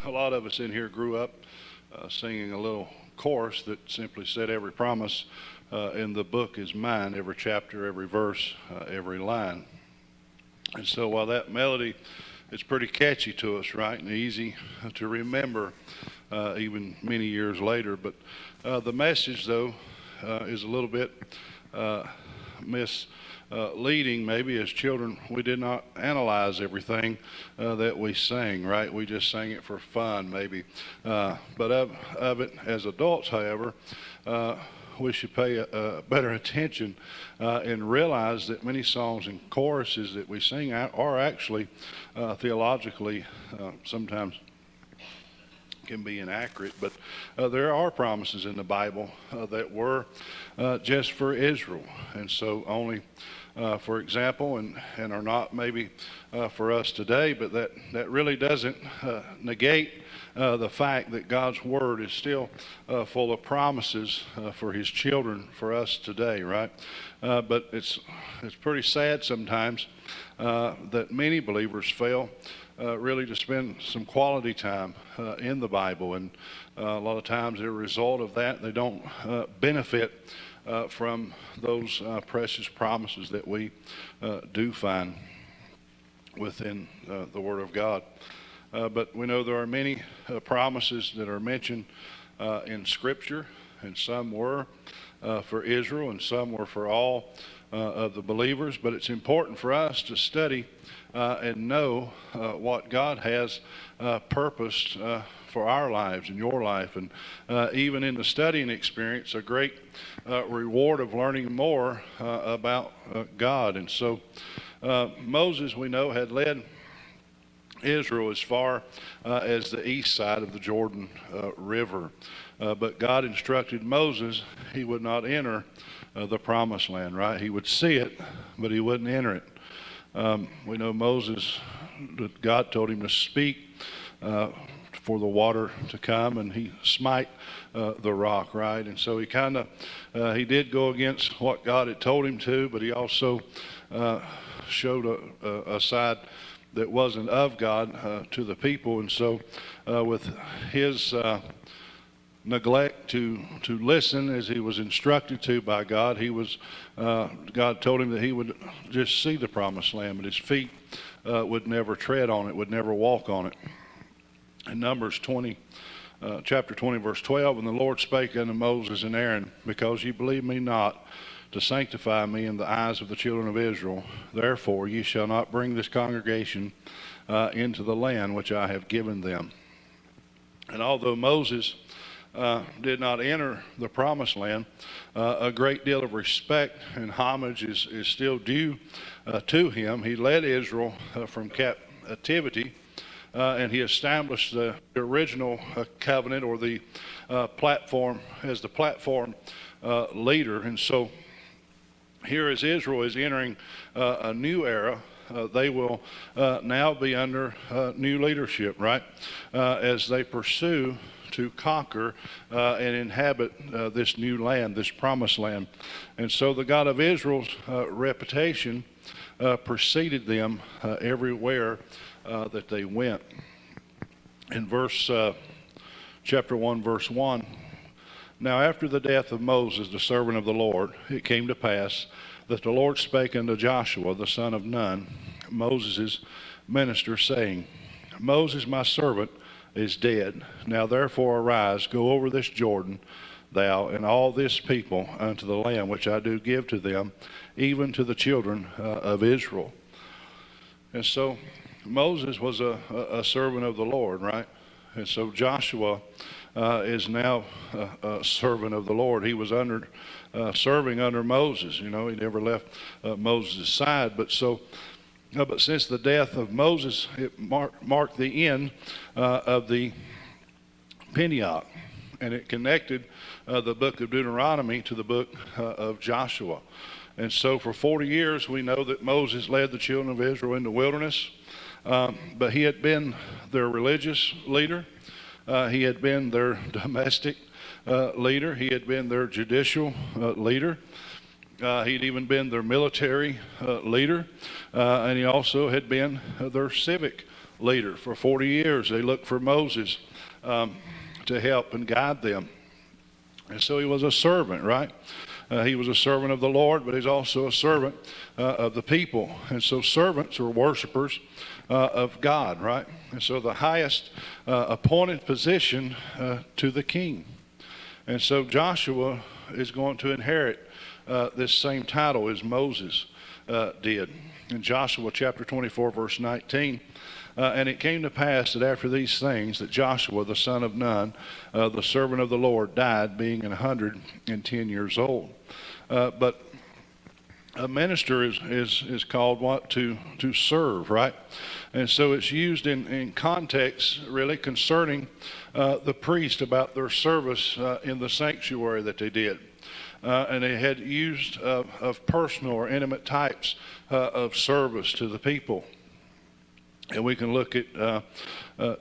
a lot of us in here grew up singing a little chorus that simply said, every promise in the book is mine, every chapter, every verse, every line. And so while that melody is pretty catchy to us, right, and easy to remember even many years later, but the message, though, is a little bit misleading. Maybe as children, we did not analyze everything that we sang, right? We just sang it for fun, maybe. But of it as adults, however, we should pay better attention and realize that many songs and choruses that we sing are actually theologically sometimes can be inaccurate, but there are promises in the Bible that were just for Israel, and so only for example, and are not maybe for us today, but that really doesn't negate the fact that God's Word is still full of promises for His children, for us today, right? But it's pretty sad sometimes that many believers fail really to spend some quality time in the Bible, and a lot of times as a result of that, they don't benefit from those precious promises that we do find within the Word of God. But we know there are many promises that are mentioned in Scripture, and some were for Israel and some were for all of the believers. But it's important for us to study and know what God has purposed for our lives and your life. And even in the studying experience, a great reward of learning more about God. And so Moses, we know, had led Israel as far as the east side of the Jordan River. But God instructed Moses he would not enter the promised land, right? He would see it, but he wouldn't enter it. We know Moses, that God told him to speak for the water to come, and he smite the rock, right? And so he he did go against what God had told him to, but he also showed a side that wasn't of God to the people. And so with his neglect to listen as he was instructed to by God, God told him that he would just see the promised land, but his feet would never tread on it, would never walk on it. In Numbers 20, chapter 20, verse 12, and the Lord spake unto Moses and Aaron, because ye believe me not, to sanctify me in the eyes of the children of Israel, therefore ye shall not bring this congregation into the land which I have given them. And although Moses did not enter the promised land, a great deal of respect and homage is still due to him. He led Israel from captivity, and he established the original covenant, or the platform, as the platform leader. And so here as Israel is entering a new era, they will now be under new leadership, right? As they pursue to conquer and inhabit this new land, this promised land. And so the God of Israel's reputation preceded them everywhere that they went. In chapter 1, verse 1, now after the death of Moses, the servant of the Lord, it came to pass that the Lord spake unto Joshua, the son of Nun, Moses' minister, saying, Moses, my servant, is dead. Now therefore arise, go over this Jordan, thou and all this people, unto the land which I do give to them, even to the children of Israel. And so Moses was a servant of the Lord, right? And so Joshua is now a servant of the Lord. He was serving under Moses. You know, he never left Moses' side. But since the death of Moses, it marked the end of the Pentateuch, and it connected the book of Deuteronomy to the book of Joshua. And so for 40 years, we know that Moses led the children of Israel in the wilderness, but he had been their religious leader. He had been their domestic leader. He had been their judicial leader. He'd even been their military leader, and he also had been their civic leader. For 40 years, they looked for Moses to help and guide them. And so he was a servant, right? He was a servant of the Lord, but he's also a servant of the people. And so servants are worshipers of God, right? And so the highest appointed position to the king. And so Joshua is going to inherit this same title as Moses did. In Joshua chapter 24, verse 19, and it came to pass that after these things that Joshua the son of Nun, the servant of the Lord, died, being 110 years old. But a minister is called what? To serve, right? And so it's used in context really concerning the priest about their service in the sanctuary that they did. And they had used of personal or intimate types of service to the people. And we can look at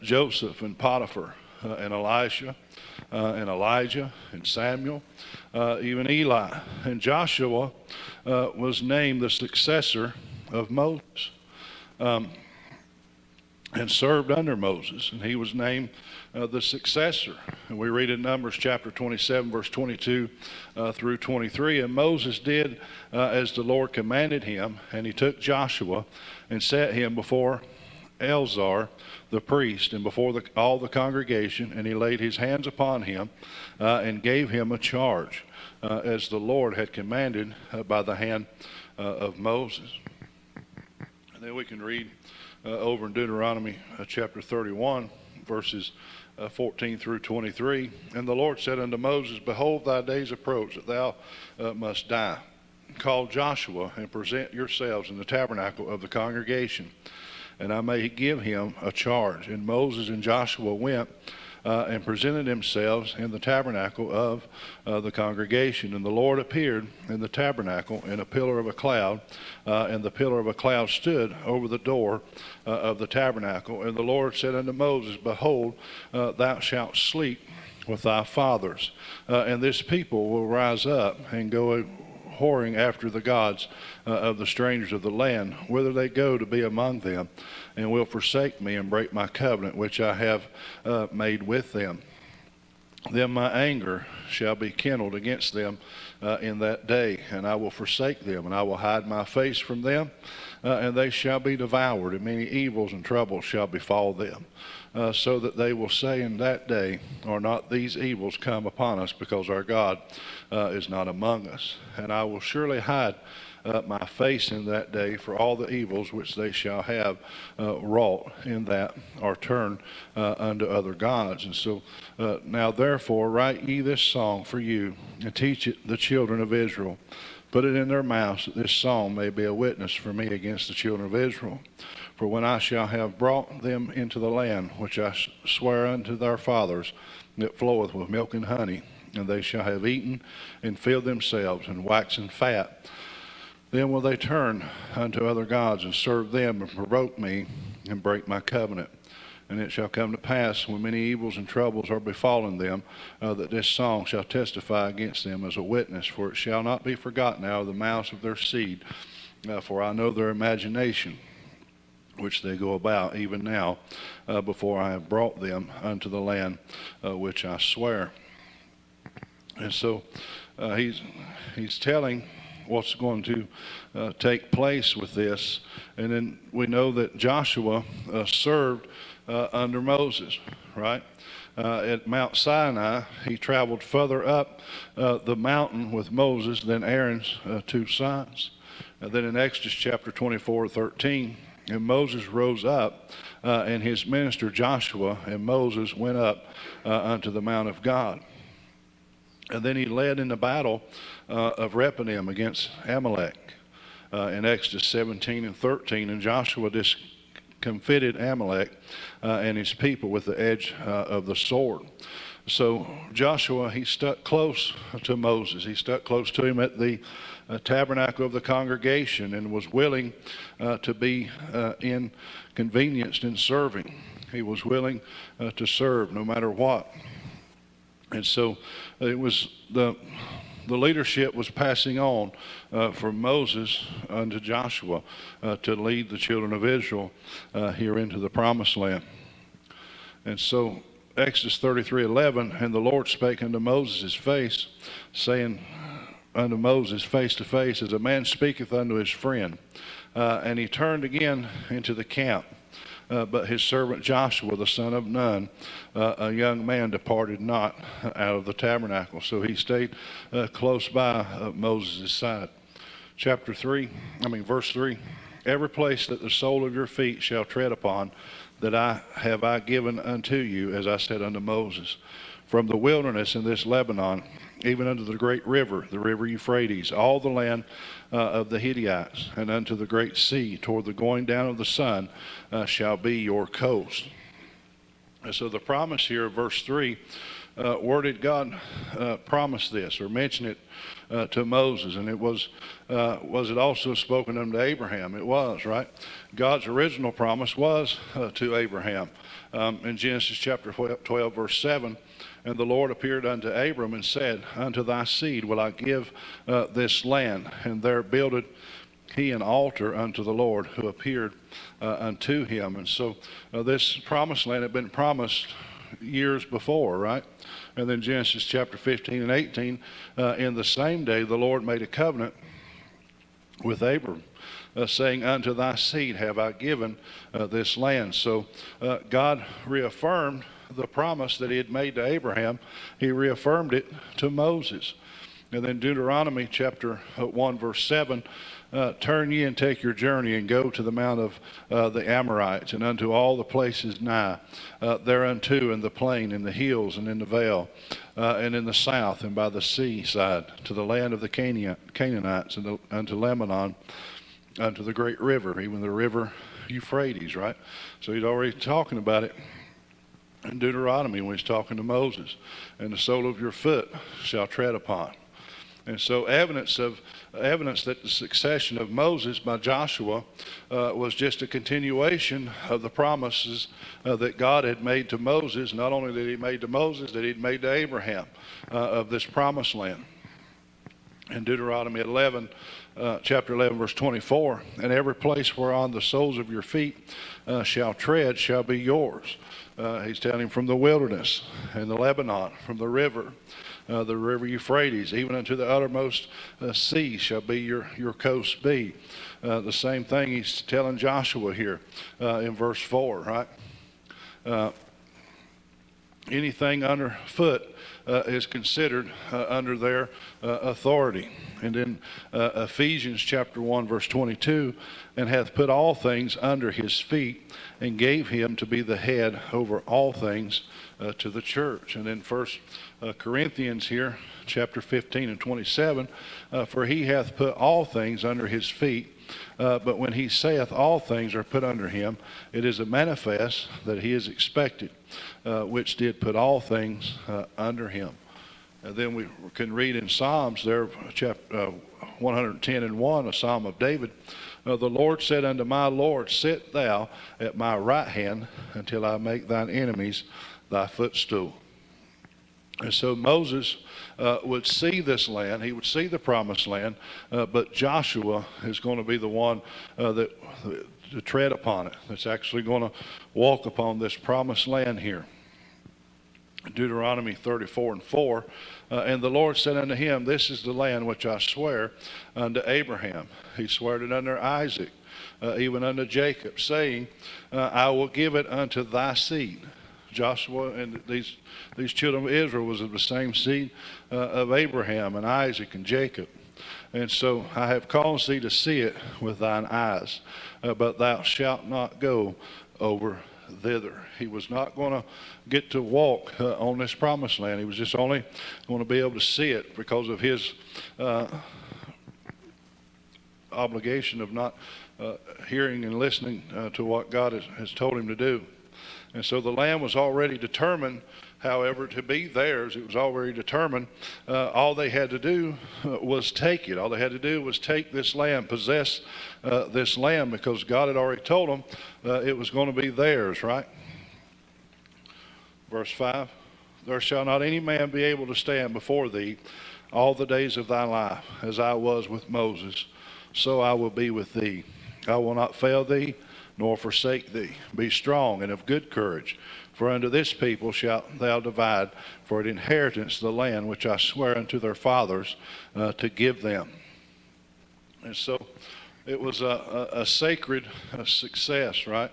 Joseph and Potiphar and Elisha and Elijah and Samuel, even Eli. And Joshua was named the successor of Moses and served under Moses. And he was named the successor. And we read in Numbers chapter 27, verse 22 through 23. And Moses did as the Lord commanded him, and he took Joshua and set him before Eleazar the priest and before all the congregation, and he laid his hands upon him and gave him a charge as the Lord had commanded by the hand of Moses. And then we can read over in Deuteronomy chapter 31, verses 14 through 23. And the Lord said unto Moses, Behold, thy days approach, that thou must die. Call Joshua and present yourselves in the tabernacle of the congregation, and I may give him a charge. And Moses and Joshua went and presented themselves in the tabernacle of the congregation. And the Lord appeared in the tabernacle in a pillar of a cloud, and the pillar of a cloud stood over the door of the tabernacle. And the Lord said unto Moses, Behold, thou shalt sleep with thy fathers, and this people will rise up and go whoring after the gods of the strangers of the land, whither they go to be among them, and will forsake me and break my covenant which I have made with them. Then my anger shall be kindled against them in that day, and I will forsake them, and I will hide my face from them, and they shall be devoured, and many evils and troubles shall befall them. So that they will say in that day, Are not these evils come upon us, because our God is not among us? And I will surely hide my face in that day for all the evils which they shall have wrought in that are turned unto other gods. And so now therefore write ye this song for you, and teach it the children of Israel. Put it in their mouths, that this song may be a witness for me against the children of Israel. For when I shall have brought them into the land which I swear unto their fathers, that floweth with milk and honey, and they shall have eaten and filled themselves and waxen fat, then will they turn unto other gods and serve them and provoke me and break my covenant. And it shall come to pass, when many evils and troubles are befallen them, that this song shall testify against them as a witness, for it shall not be forgotten out of the mouths of their seed. For I know their imagination, which they go about even now, before I have brought them unto the land which I swear. And so he's telling what's going to take place with this. And then we know that Joshua served under Moses, right? At Mount Sinai, he traveled further up the mountain with Moses than Aaron's two sons. And then in Exodus chapter 24:13, and Moses rose up, and his minister Joshua and Moses went up unto the mount of God. And then he led in the battle of Rephidim against Amalek in Exodus 17 and 13. And Joshua discomfited Amalek and his people with the edge of the sword. So Joshua, he stuck close to Moses. He stuck close to him at the tabernacle of the congregation, and was willing to be inconvenienced in serving. He was willing to serve no matter what. And so it was the the leadership was passing on from Moses unto Joshua to lead the children of Israel here into the promised land. And so Exodus 33:11, and the Lord spake unto Moses face, saying unto Moses face to face, as a man speaketh unto his friend. And he turned again into the camp. But his servant Joshua, the son of Nun, a young man, departed not out of the tabernacle. So he stayed close by Moses' side. Verse 3, every place that the sole of your feet shall tread upon, that I given unto you, as I said unto Moses, from the wilderness in this Lebanon, even unto the great river, the river Euphrates, all the land of the Hittites, and unto the great sea, toward the going down of the sun, shall be your coast. And so the promise here, verse 3, where did God promise this or mention it to Moses? And was it also spoken unto Abraham? It was, right? God's original promise was to Abraham. In Genesis chapter 12, verse 7, and the Lord appeared unto Abram and said, unto thy seed will I give this land. And there builded he an altar unto the Lord who appeared unto him. And so this promised land had been promised years before, right? And then Genesis chapter 15 and 18, in the same day the Lord made a covenant with Abram, saying, unto thy seed have I given this land. So God reaffirmed the promise that he had made to Abraham. He reaffirmed it to Moses. And then Deuteronomy chapter 1 verse 7, turn ye and take your journey and go to the mount of the Amorites and unto all the places nigh thereunto, in the plain, in the hills, and in the vale, and in the south, and by the seaside, to the land of the Canaanites, and unto Lebanon, unto the great river, even the river Euphrates, right? So he's already talking about it in Deuteronomy when he's talking to Moses. And the sole of your foot shall tread upon. And so evidence that the succession of Moses by Joshua was just a continuation of the promises that God had made to Moses. Not only that he made to Moses, that he'd made to Abraham of this promised land. In Deuteronomy 11, chapter 11, verse 24, and every place whereon the soles of your feet shall tread shall be yours. He's telling him from the wilderness and the Lebanon, from the river Euphrates, even unto the uttermost sea shall be your coast be. The same thing he's telling Joshua here in verse 4, right? Anything underfoot is considered under their authority. And in Ephesians chapter 1 verse 22, and hath put all things under his feet, and gave him to be the head over all things to the church. And in First Corinthians here, chapter 15 and 27, for he hath put all things under his feet, but when he saith all things are put under him, it is a manifest that he is expected, which did put all things under him. And then we can read in Psalms there, chapter 110 and 1, a psalm of David. The Lord said unto my Lord, sit thou at my right hand until I make thine enemies thy footstool. And so Moses would see this land, he would see the promised land, but Joshua is going to be the one that to tread upon it, that's actually going to walk upon this promised land here. Deuteronomy 34 and 4, and the Lord said unto him, this is the land which I swear unto Abraham. He swore it unto Isaac, even unto Jacob, saying, I will give it unto thy seed. Joshua and these children of Israel was of the same seed of Abraham and Isaac and Jacob. And so I have caused thee to see it with thine eyes, but thou shalt not go over thither. He was not going to get to walk on this promised land. He was just only going to be able to see it because of his obligation of not hearing and listening to what God has told him to do. And so the land was already determined, however, to be theirs. It was already determined. All they had to do was take it. All they had to do was take this land, possess this land, because God had already told them it was going to be theirs, right? Verse 5, there shall not any man be able to stand before thee all the days of thy life. As I was with Moses, so I will be with thee. I will not fail thee, nor forsake thee. Be strong and of good courage, for unto this people shalt thou divide for an inheritance the land which I swear unto their fathers to give them. And so it was a sacred success, right?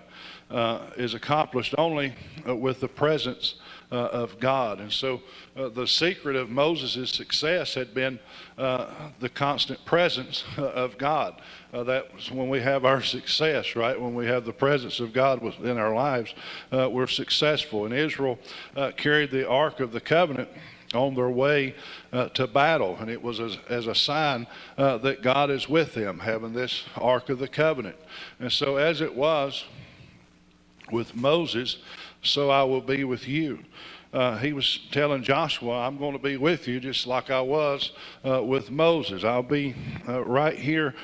Is accomplished only with the presence of God. And so the secret of Moses' success had been the constant presence of God. That was when we have our success, right? When we have the presence of God within our lives, we're successful. And Israel carried the Ark of the Covenant on their way to battle, and it was as a sign that God is with them, having this Ark of the Covenant. And so as it was with Moses, so I will be with you. He was telling Joshua, I'm going to be with you just like I was with Moses. I'll be right here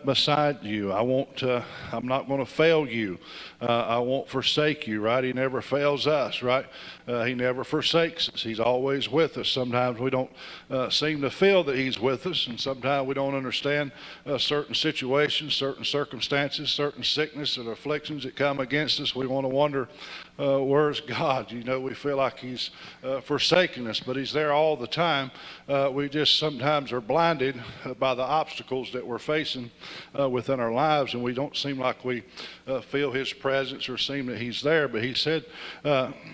beside you. I'm not going to fail you. I won't forsake you, right? He never fails us, right? He never forsakes us. He's always with us. Sometimes we don't seem to feel that he's with us, and sometimes we don't understand certain situations, certain circumstances, certain sickness and afflictions that come against us. We want to wonder, where's God? You know, we feel like he's forsaken us, but he's there all the time. We just sometimes are blinded by the obstacles that we're facing within our lives, and we don't seem like we feel his presence or seem that he's there. But he said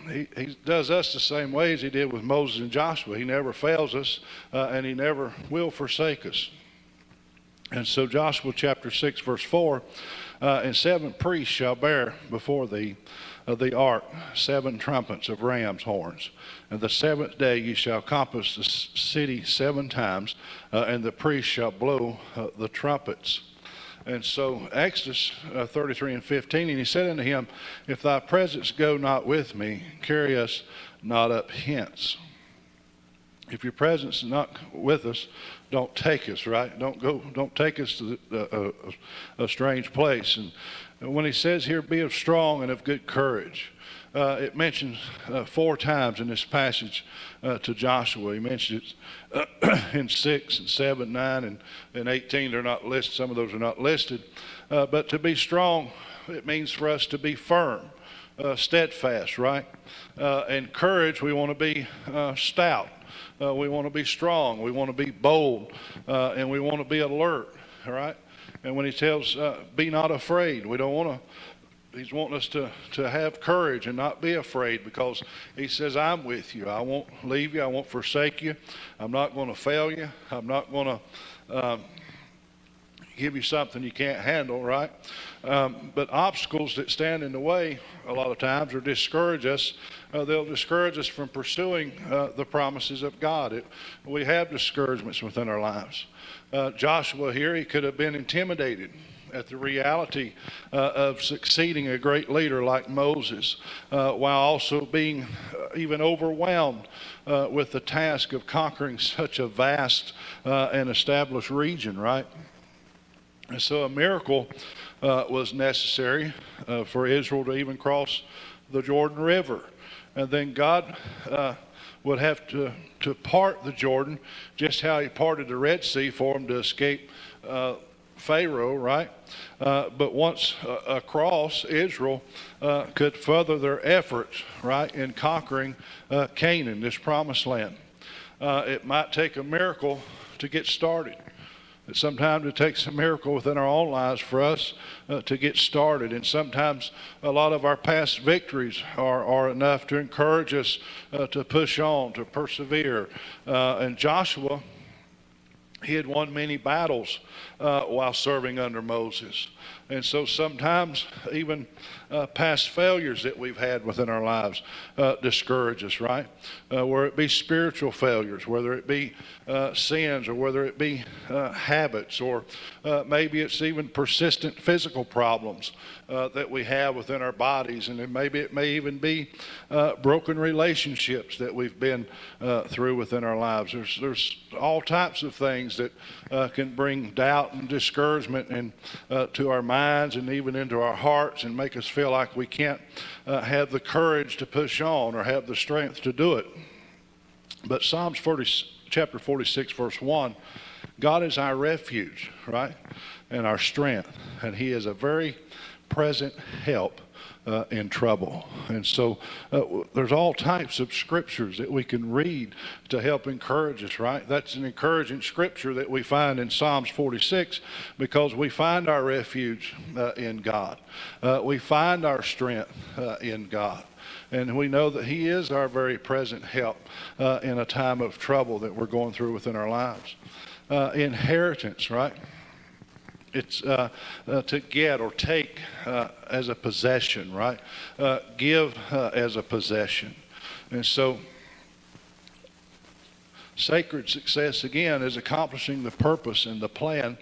he does us the same way as he did with Moses and Joshua. He never fails us, and he never will forsake us. And so Joshua chapter 6 verse 4, and 7 priests shall bear before thee the ark 7 trumpets of ram's horns. And the 7th day ye shall compass the city 7 times, and the priests shall blow the trumpets. And so Exodus 33 and 15, and he said unto him, if thy presence go not with me, carry us not up hence. If your presence is not with us, don't take us, right? Don't take us to a strange place. And when he says here, be of strong and of good courage, it mentions 4 times in this passage to Joshua. He mentions it in 6 and 7, 9, and 18. They're not listed. Some of those are not listed. But to be strong, it means for us to be firm, steadfast, right? And courage, we want to be stout. We want to be strong. We want to be bold. And we want to be alert, all right? And when he tells, be not afraid, we don't want to, he's wanting us to have courage and not be afraid, because he says, I'm with you. I won't leave you. I won't forsake you. I'm not going to fail you. I'm not going to give you something you can't handle, right? But obstacles that stand in the way a lot of times or discourage us, they'll discourage us from pursuing the promises of God. We have discouragements within our lives. Joshua here, he could have been intimidated at the reality of succeeding a great leader like Moses, while also being even overwhelmed with the task of conquering such a vast and established region, right? And so a miracle was necessary for Israel to even cross the Jordan River. And then God would have to part the Jordan, just how he parted the Red Sea for them to escape Pharaoh, right? But once across, Israel could further their efforts, right, in conquering Canaan, this promised land. It might take a miracle to get started. Sometimes it takes a miracle within our own lives for us to get started. And sometimes a lot of our past victories are enough to encourage us to push on, to persevere. And Joshua, he had won many battles while serving under Moses. And so sometimes even past failures that we've had within our lives discourage us, right? Whether it be spiritual failures, whether it be sins, or whether it be habits, or maybe it's even persistent physical problems that we have within our bodies. And then maybe it may even be broken relationships that we've been through within our lives. There's all types of things that can bring doubt and discouragement and to our minds and even into our hearts, and make us feel like we can't have the courage to push on or have the strength to do it. But Psalms 40, chapter 46, verse 1, God is our refuge, right, and our strength, and he is a very present help in trouble. And so there's all types of scriptures that we can read to help encourage us, right? That's an encouraging scripture that we find in Psalms 46, because we find our refuge in God. We find our strength in God. And we know that he is our very present help in a time of trouble that we're going through within our lives. Inheritance, right? It's to get or take as a possession, right? Give as a possession. And so sacred success, again, is accomplishing the purpose and the plan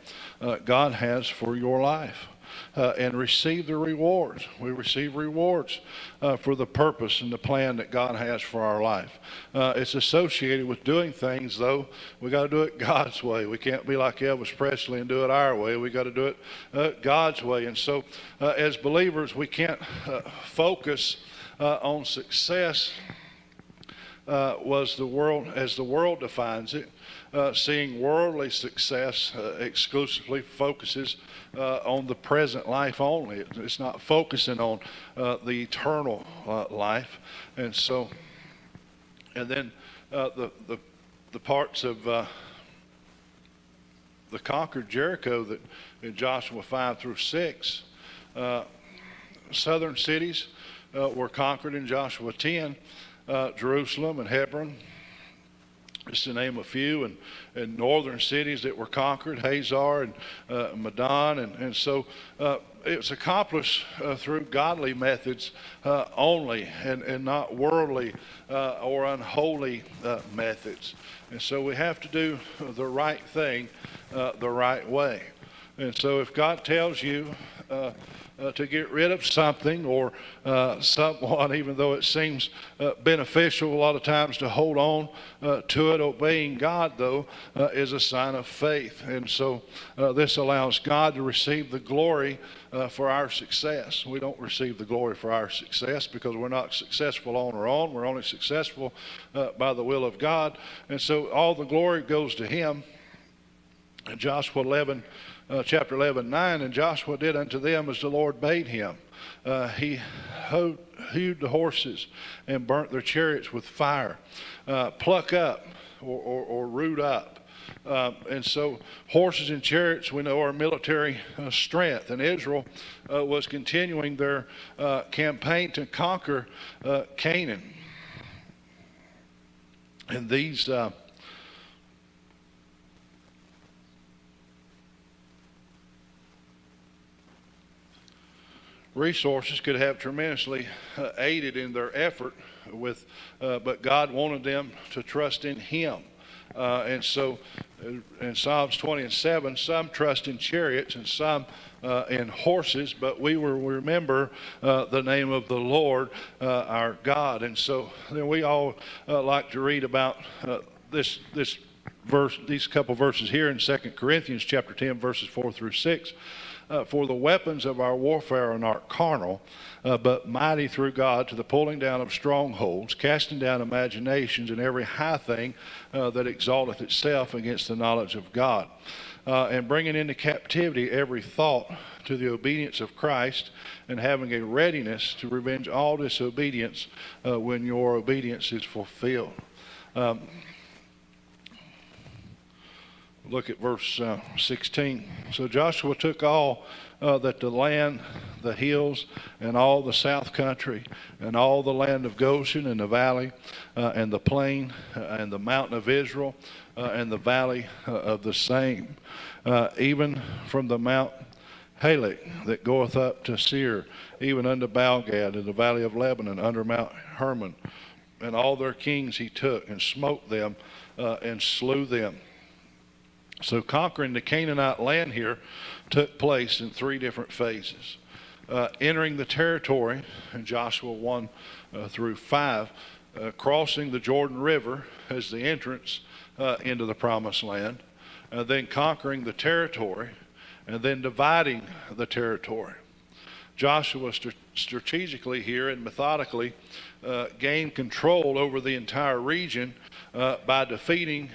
God has for your life. And receive the rewards. We receive rewards for the purpose and the plan that God has for our life. It's associated with doing things, though. We got to do it God's way. We can't be like Elvis Presley and do it our way. We got to do it God's way. And so, as believers, we can't focus on success as the world defines it. Seeing worldly success exclusively focuses on the present life only. It's not focusing on the eternal life. And so, and then the parts of the conquered Jericho that in Joshua 5 through 6, southern cities were conquered in Joshua 10, Jerusalem and Hebron, just to name a few, and northern cities that were conquered, Hazar and Medan, and so it was accomplished through godly methods only, and not worldly or unholy methods. And so we have to do the right thing the right way. And so if God tells you to get rid of something or someone, even though it seems beneficial a lot of times to hold on to it, obeying God, though, is a sign of faith. And so this allows God to receive the glory for our success. We don't receive the glory for our success because we're not successful on our own. We're only successful by the will of God. And so all the glory goes to him. In Joshua 11, chapter 11, 9, and Joshua did unto them as the Lord bade him. He hewed the horses and burnt their chariots with fire. Pluck up or root up. And so horses and chariots, we know, are military strength. And Israel was continuing their campaign to conquer Canaan. And these resources could have tremendously aided in their effort with, but God wanted them to trust in him. And so in Psalms 20 and 7, some trust in chariots and some in horses, but we will remember the name of the Lord our God. And so then we all like to read about this verse, these couple verses here in 2 Corinthians chapter 10, verses 4 through 6. For the weapons of our warfare are not carnal, but mighty through God to the pulling down of strongholds, casting down imaginations and every high thing that exalteth itself against the knowledge of God, and bringing into captivity every thought to the obedience of Christ, and having a readiness to revenge all disobedience when your obedience is fulfilled. Look at verse 16. So Joshua took all that the land, the hills, and all the south country, and all the land of Goshen, and the valley, and the plain, and the mountain of Israel, and the valley of the same, even from the Mount Halak that goeth up to Seir, even unto Baalgad, in the valley of Lebanon, under Mount Hermon. And all their kings he took, and smote them, and slew them. So conquering the Canaanite land here took place in three different phases. Entering the territory in Joshua 1 through 5, crossing the Jordan River as the entrance into the promised land, then conquering the territory, and then dividing the territory. Joshua strategically here and methodically gained control over the entire region by defeating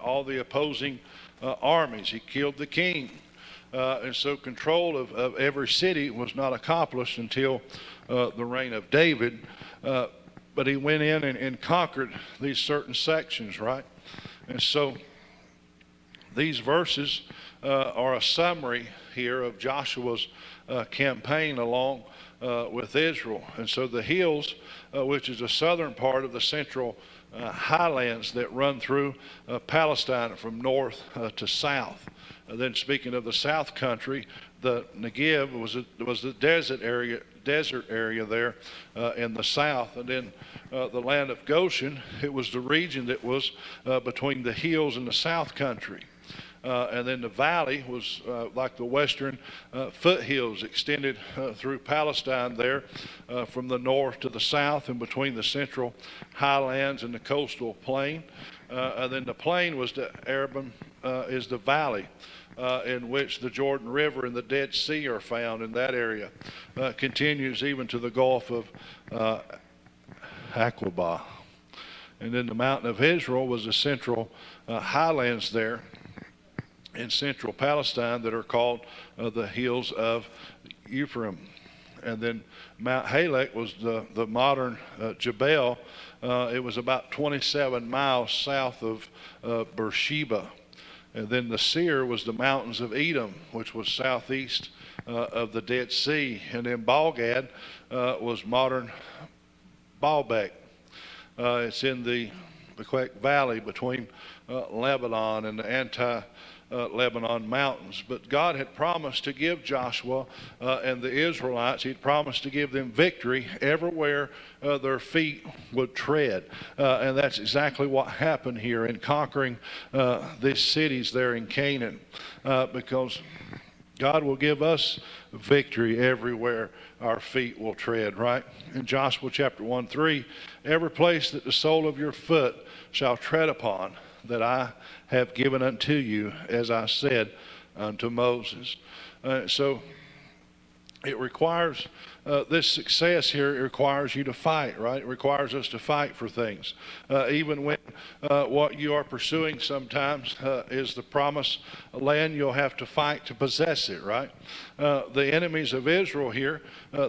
all the opposing armies. He killed the king. And so control of every city was not accomplished until the reign of David. But he went in and conquered these certain sections, right? And so these verses are a summary here of Joshua's campaign along with Israel. And so the hills, which is the southern part of the central highlands that run through Palestine from north to south. Then speaking of the south country, the Negev was the desert area there in the south. And then the land of Goshen, it was the region that was between the hills and the south country. And then the valley was like the western foothills extended through Palestine there from the north to the south and between the central highlands and the coastal plain. And then the plain was the Arabim, is the valley in which the Jordan River and the Dead Sea are found in that area. Continues even to the Gulf of Aqaba. And then the mountain of Israel was the central highlands there in central Palestine that are called the hills of Ephraim. And then Mount Halak was the modern Jebel. It was about 27 miles south of Beersheba. And then the Seir was the mountains of Edom, which was southeast of the Dead Sea. And then Balgad was modern Baalbek. It's in the Bequeq Valley between Lebanon and the Lebanon mountains. But God had promised to give Joshua and the Israelites, he'd promised to give them victory everywhere their feet would tread. And that's exactly what happened here in conquering these cities there in Canaan. Because God will give us victory everywhere our feet will tread, right? In Joshua chapter 1:3, every place that the sole of your foot shall tread upon, that I have given unto you, as I said unto Moses. So it requires this success here. It requires you to fight, right? It requires us to fight for things. Even when what you are pursuing sometimes is the promised land, you'll have to fight to possess it, right? The enemies of Israel here,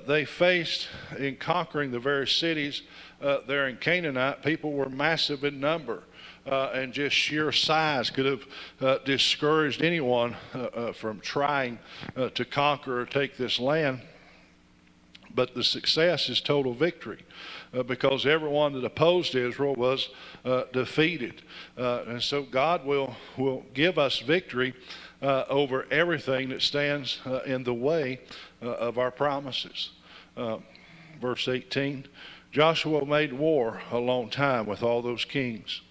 they faced in conquering the various cities there in Canaanite, people were massive in number. And just sheer size could have discouraged anyone from trying to conquer or take this land. But the success is total victory because everyone that opposed Israel was defeated. And so God will give us victory over everything that stands in the way of our promises. Verse 18, Joshua made war a long time with all those kings.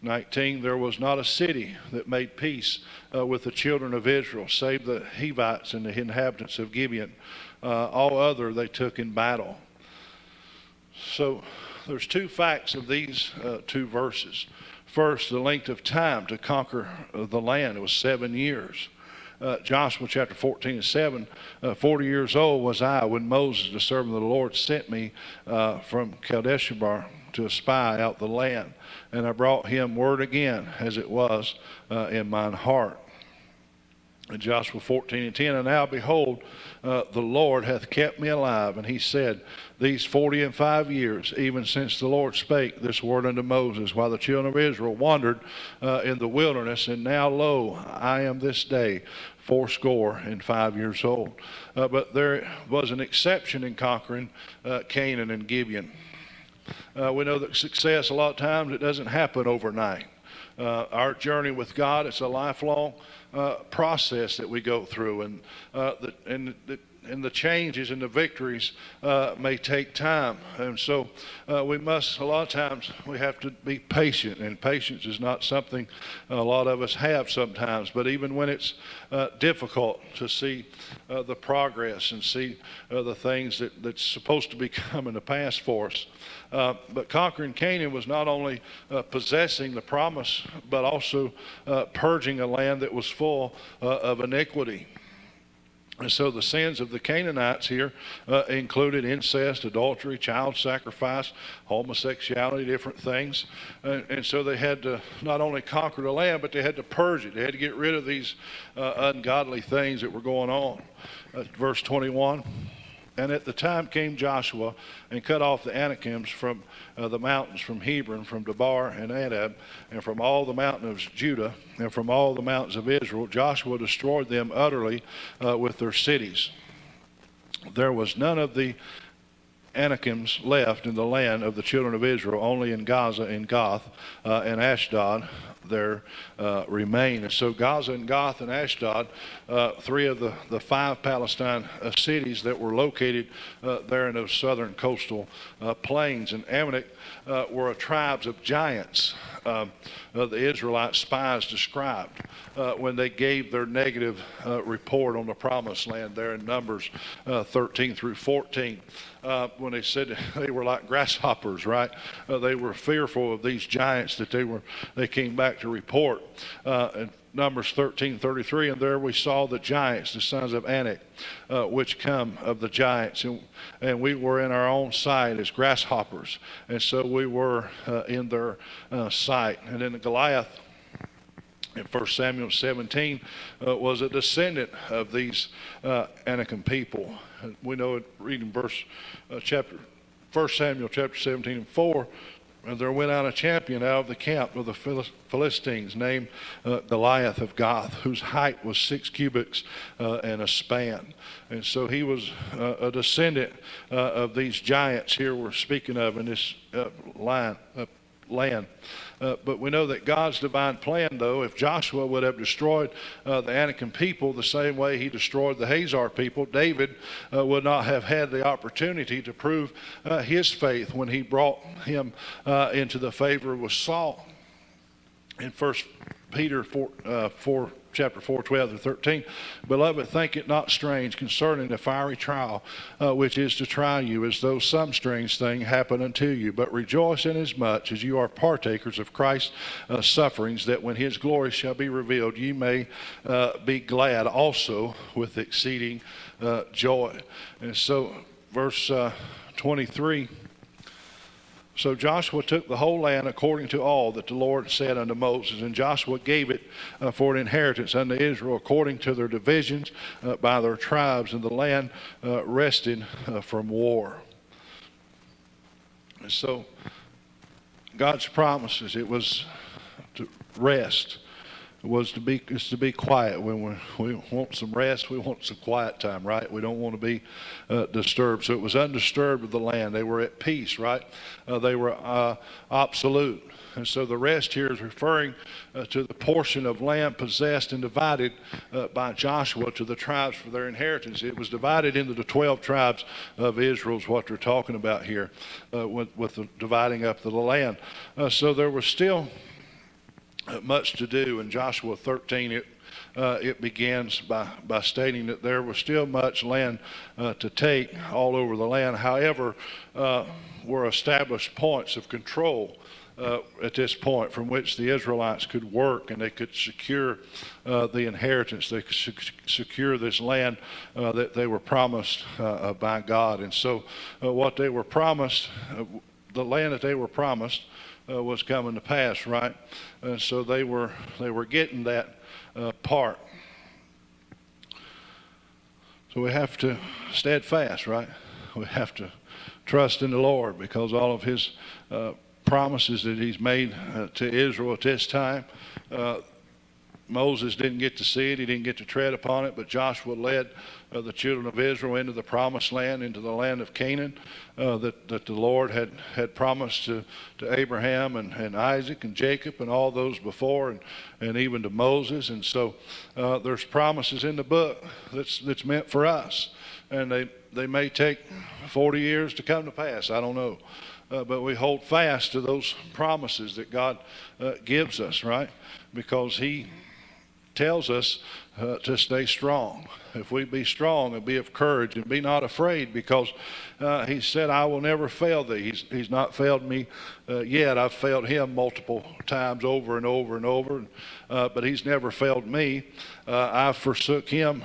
19, there was not a city that made peace with the children of Israel, save the Hivites and the inhabitants of Gibeon. All other they took in battle. So there's two facts of these two verses. First, the length of time to conquer the land. It was 7 years. Joshua chapter 14 and 7, 40 years old was I when Moses, the servant of the Lord, sent me from Kadesh-barnea to spy out the land. And I brought him word again, as it was in mine heart. In Joshua 14 and 10, and now behold, the Lord hath kept me alive. And he said, these 45 years, even since the Lord spake this word unto Moses, while the children of Israel wandered in the wilderness. And now, lo, I am this day 85 years old. But there was an exception in conquering Canaan and Gibeon. We know that success, a lot of times, it doesn't happen overnight. Our journey with God, it's a lifelong process that we go through, and the changes and the victories may take time. And so we must, a lot of times, we have to be patient, and patience is not something a lot of us have sometimes. But even when it's difficult to see the progress and see the things that's supposed to be coming to pass for us. But conquering Canaan was not only possessing the promise, but also purging a land that was full of iniquity. And so the sins of the Canaanites here included incest, adultery, child sacrifice, homosexuality, different things. And so they had to not only conquer the land, but they had to purge it. They had to get rid of these ungodly things that were going on. Verse 21. And at the time came Joshua and cut off the Anakims from the mountains, from Hebron, from Debar and Anab, and from all the mountains of Judah, and from all the mountains of Israel. Joshua destroyed them utterly with their cities. There was none of the Anakims left in the land of the children of Israel, only in Gaza and Goth and Ashdod there remain. And so Gaza and Goth and Ashdod, three of the five Palestine cities that were located there in those southern coastal plains. And Amalek were tribes of giants the Israelite spies described when they gave their negative report on the promised land there in Numbers 13 through 14. When they said they were like grasshoppers, right? They were fearful of these giants that they came back to report. In Numbers 13:33, and there we saw the giants, the sons of Anak, which come of the giants, and we were in our own sight as grasshoppers, and so we were in their sight. And then Goliath, in 1 Samuel 17, was a descendant of these Anakim people. We know it reading 1 Samuel chapter 17 and 4, and there went out a champion out of the camp of the Philistines named Goliath of Gath, whose height was 6 cubits and a span. And so he was a descendant of these giants here we're speaking of in this land. But we know that God's divine plan, though, if Joshua would have destroyed the Anakim people the same way he destroyed the Hazar people, David would not have had the opportunity to prove his faith when he brought him into the favor with Saul. In 1 Peter 4, chapter 4, 12 to 13, beloved, think it not strange concerning the fiery trial which is to try you, as though some strange thing happened unto you. But rejoice inasmuch as you are partakers of Christ's sufferings, that when his glory shall be revealed, ye may be glad also with exceeding joy. And so, verse 23. So Joshua took the whole land according to all that the Lord said unto Moses, and Joshua gave it for an inheritance unto Israel according to their divisions by their tribes, and the land rested from war. And so God's promises, it was to rest. Was to be quiet. When we want some rest, we want some quiet time, right? We don't want to be disturbed. So it was undisturbed of the land. They were at peace, right? They were absolute. And so the rest here is referring to the portion of land possessed and divided by Joshua to the tribes for their inheritance. It was divided into the 12 tribes of Israel is what they're talking about here with the dividing up of the land. So there was still much to do. In Joshua 13, it begins by stating that there was still much land to take all over the land. However, were established points of control at this point from which the Israelites could work, and they could secure the inheritance. They could secure this land that they were promised by God. And so what they were promised, the land that they were promised, was coming to pass, right? And so they were getting that part. So we have to steadfast, right? We have to trust in the Lord, because all of his promises that he's made to Israel at this time, Moses didn't get to see it. He didn't get to tread upon it, but Joshua led the children of Israel into the promised land, into the land of Canaan that the Lord had promised to Abraham and Isaac and Jacob and all those before, and even to Moses. And so there's promises in the book that's meant for us, and they may take 40 years to come to pass. I don't know. But we hold fast to those promises that God gives us, right? Because he tells us to stay strong. If we be strong and be of courage and be not afraid, because he said, I will never fail thee. He's not failed me yet. I've failed him multiple times over and over and over, but he's never failed me. I've forsook him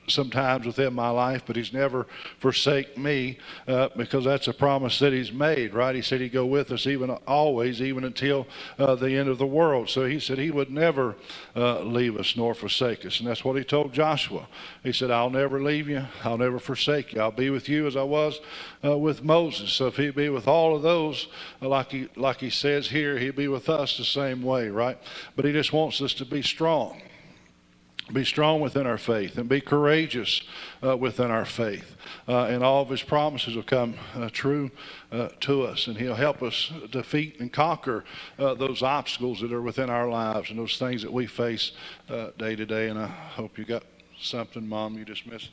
sometimes within my life, but he's never forsake me, because that's a promise that he's made, right? He said he'd go with us even always, even until the end of the world. So he said he would never leave us nor forsake us. And that's what he told Joshua. He said, I'll never leave you. I'll never forsake you. I'll be with you as I was with Moses. So if he'd be with all of those, like he says here, he'd be with us the same way, right? But he just wants us to be strong. Be strong within our faith and be courageous within our faith. And all of his promises will come true to us. And he'll help us defeat and conquer those obstacles that are within our lives and those things that we face day to day. And I hope you got something, Mom, you just missed.